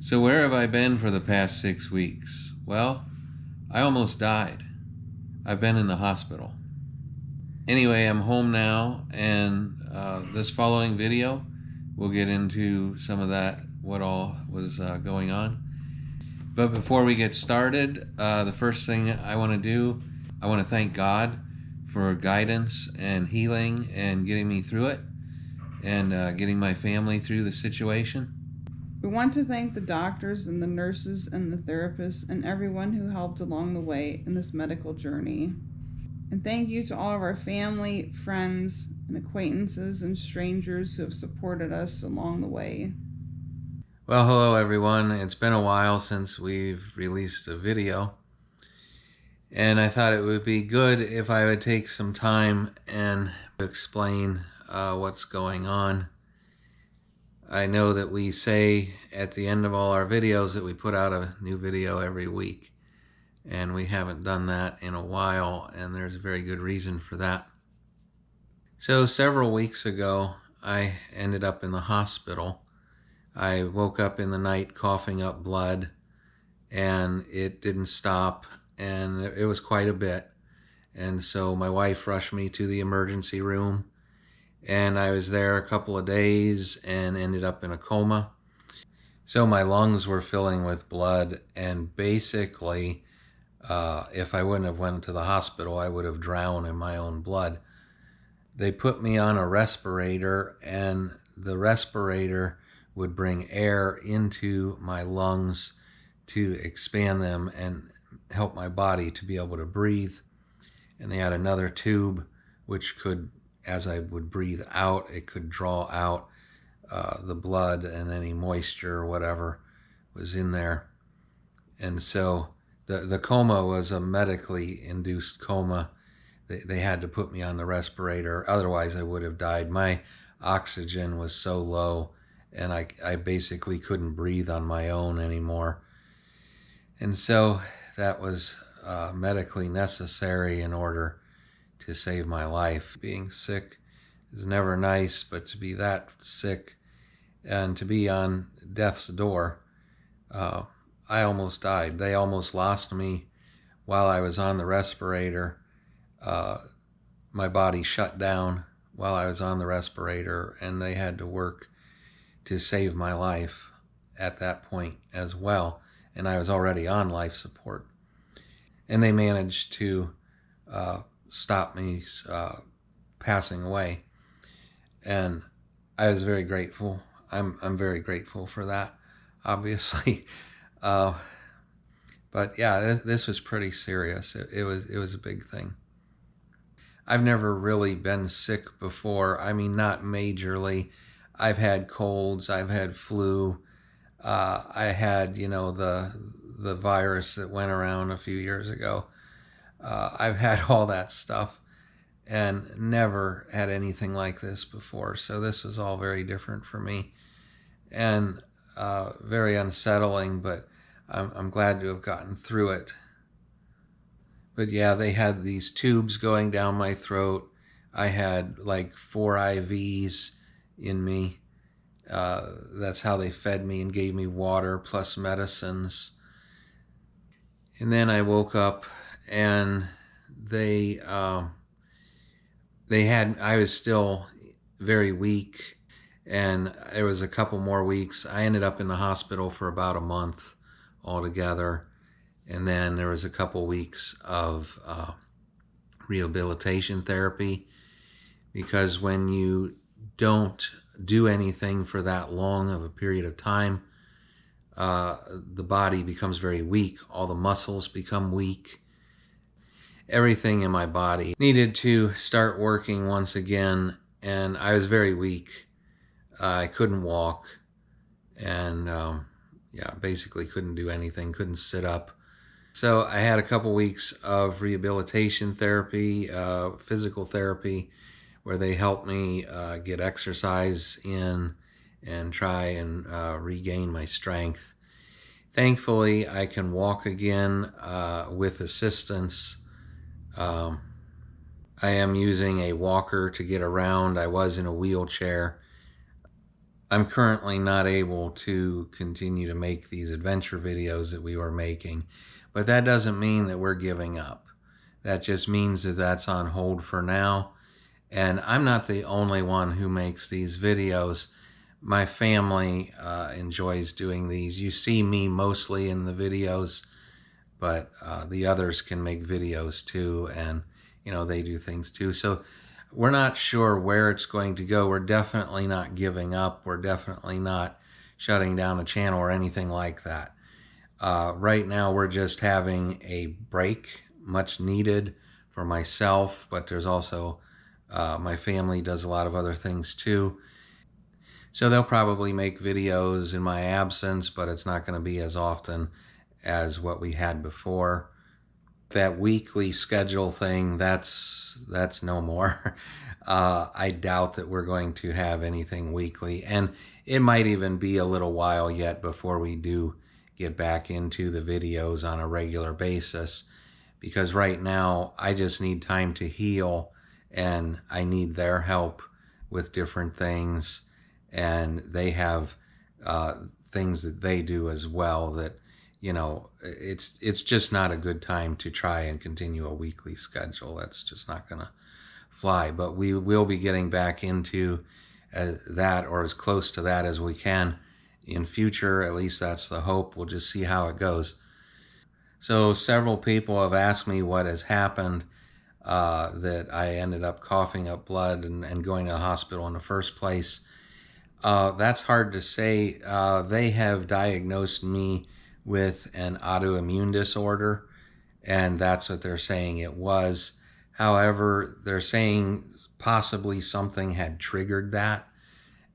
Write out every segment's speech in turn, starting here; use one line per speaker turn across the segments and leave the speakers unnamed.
So where have I been for the past 6 weeks? Well, I almost died. I've been in the hospital. Anyway, I'm home now, and this following video, we'll get into some of that, what all was going on. But before we get started, the first thing I want to do, I want to thank God for guidance and healing and getting me through it and getting my family through the situation.
We want to thank the doctors and the nurses and the therapists and everyone who helped along the way in this medical journey. And thank you to all of our family, friends, and acquaintances and strangers who have supported us along the way.
Well, hello everyone. It's been a while since we've released a video, and I thought it would be good if I would take some time and explain what's going on. I know that we say at the end of all our videos that we put out a new video every week, and we haven't done that in a while, and there's a very good reason for that. So several weeks ago, I ended up in the hospital. I woke up in the night coughing up blood, and it didn't stop, and it was quite a bit. And so my wife rushed me to the emergency room, and I was there a couple of days and ended up in a coma. So my lungs were filling with blood, and basically, if I wouldn't have went to the hospital, I would have drowned in my own blood. They put me on a respirator, and the respirator would bring air into my lungs to expand them and help my body to be able to breathe. And they had another tube which could, as I would breathe out, it could draw out the blood and any moisture or whatever was in there. And so the coma was a medically induced coma. They had to put me on the respirator, otherwise I would have died. My oxygen was so low, and I basically couldn't breathe on my own anymore. And so that was medically necessary in order to save my life. Being sick is never nice, but to be that sick and to be on death's door, I almost died. They almost lost me while I was on the respirator. My body shut down while I was on the respirator, and they had to work to save my life at that point as well. And I was already on life support. And they managed to stop me passing away. And I was very grateful. I'm very grateful for that, obviously. But yeah, this was pretty serious. It was a big thing. I've never really been sick before. I mean, not majorly. I've had colds. I've had flu. I had, the virus that went around a few years ago. I've had all that stuff and never had anything like this before. So this was all very different for me and very unsettling, but I'm glad to have gotten through it. But yeah, they had these tubes going down my throat. I had like 4 IVs in me. That's how they fed me and gave me water plus medicines. And then I woke up, and I was still very weak, and it was a couple more weeks. I ended up in the hospital for about a month altogether. And then there was a couple weeks of rehabilitation therapy, because when you don't do anything for that long of a period of time, the body becomes very weak. All the muscles become weak. Everything in my body needed to start working once again, and I was very weak. I couldn't walk, and basically couldn't do anything, couldn't sit up. So I had a couple weeks of rehabilitation therapy, physical therapy, where they helped me get exercise in and try and regain my strength. Thankfully, I can walk again with assistance. I am using a walker to get around. I was in a wheelchair. I'm currently not able to continue to make these adventure videos that we were making, but that doesn't mean that we're giving up. That just means that that's on hold for now. And I'm not the only one who makes these videos. My family enjoys doing these. You see me mostly in the videos, but the others can make videos too, and they do things too. So we're not sure where it's going to go. We're definitely not giving up. We're definitely not shutting down the channel or anything like that. Right now we're just having a break, much needed for myself, but there's also my family does a lot of other things too. So they'll probably make videos in my absence, but it's not going to be as often as what we had before. That weekly schedule thing, that's no more. I doubt that we're going to have anything weekly, and it might even be a little while yet before we do get back into the videos on a regular basis, because right now I just need time to heal, and I need their help with different things, and they have things that they do as well that it's just not a good time to try and continue a weekly schedule. That's just not gonna fly. But we will be getting back into that, or as close to that as we can in future. At least that's the hope. We'll just see how it goes. So several people have asked me what has happened, that I ended up coughing up blood and going to the hospital in the first place. That's hard to say. They have diagnosed me with an autoimmune disorder, and that's what they're saying it was. However, they're saying possibly something had triggered that.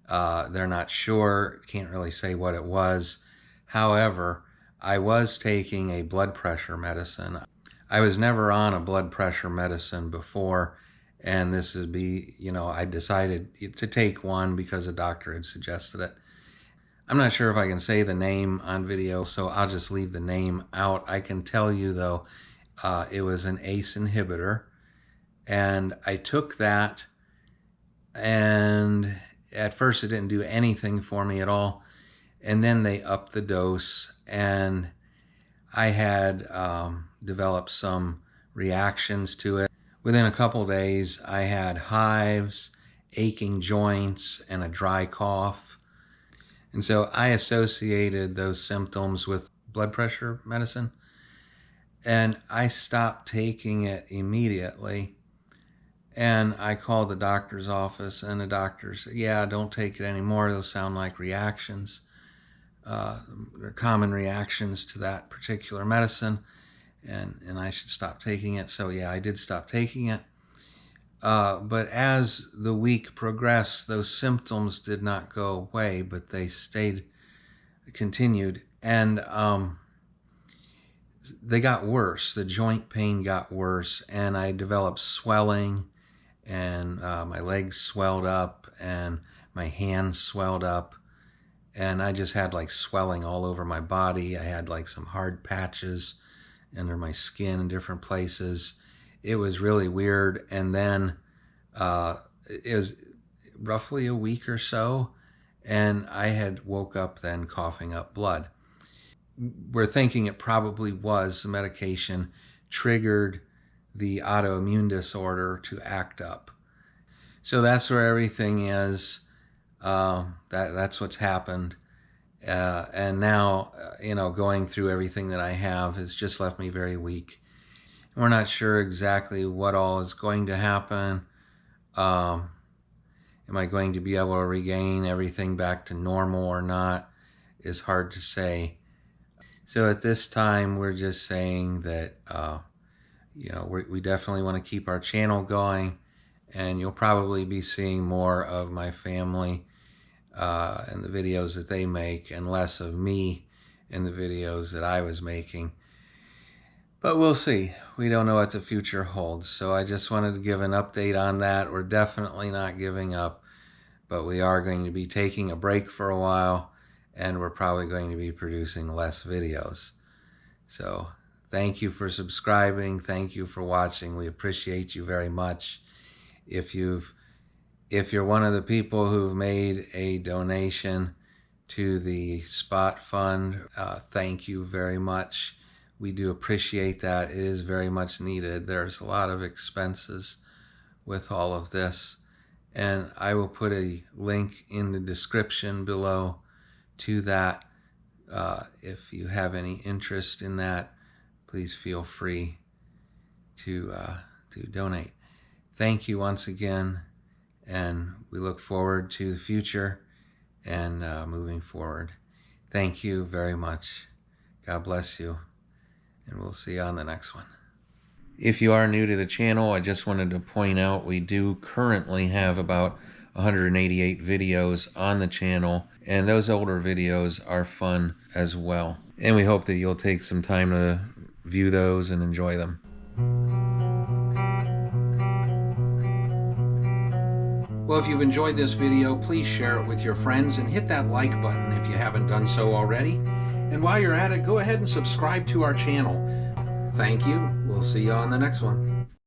They're not sure, can't really say what it was. However, I was taking a blood pressure medicine. I was never on a blood pressure medicine before, and this would be, I decided to take one because a doctor had suggested it. I'm not sure if I can say the name on video, so I'll just leave the name out. I can tell you, though, it was an ACE inhibitor, and I took that, and at first it didn't do anything for me at all, and then they upped the dose, and I had developed some reactions to it. Within a couple days, I had hives, aching joints, and a dry cough. And so I associated those symptoms with blood pressure medicine, and I stopped taking it immediately. And I called the doctor's office, and the doctor said, yeah, don't take it anymore. Those sound like reactions. They're common reactions to that particular medicine, and I should stop taking it. So yeah, I did stop taking it. But as the week progressed, those symptoms did not go away, but they continued, and they got worse. The joint pain got worse, and I developed swelling, and my legs swelled up, and my hands swelled up, and I just had like swelling all over my body. I had like some hard patches under my skin in different places. It was really weird. And then it was roughly a week or so, and I had woke up then coughing up blood. We're thinking it probably was the medication triggered the autoimmune disorder to act up. So that's where everything is. That's what's happened. And now, going through everything that I have has just left me very weak. We're not sure exactly what all is going to happen. Am I going to be able to regain everything back to normal or not is hard to say. So at this time, we're just saying that, we definitely want to keep our channel going, and you'll probably be seeing more of my family and the videos that they make, and less of me in the videos that I was making. But we'll see. We don't know what the future holds. So I just wanted to give an update on that. We're definitely not giving up, but we are going to be taking a break for a while, and we're probably going to be producing less videos. So thank you for subscribing. Thank you for watching. We appreciate you very much. If you've If you're one of the people who've made a donation to the Spot Fund, thank you very much. We do appreciate that. It is very much needed. There's a lot of expenses with all of this. And I will put a link in the description below to that. If you have any interest in that, please feel free to donate. Thank you once again, and we look forward to the future and moving forward. Thank you very much. God bless you, and we'll see you on the next one. If you are new to the channel, I just wanted to point out we do currently have about 188 videos on the channel, and those older videos are fun as well. And we hope that you'll take some time to view those and enjoy them. Well, if you've enjoyed this video, please share it with your friends and hit that like button if you haven't done so already. And while you're at it, go ahead and subscribe to our channel. Thank you. We'll see you on the next one.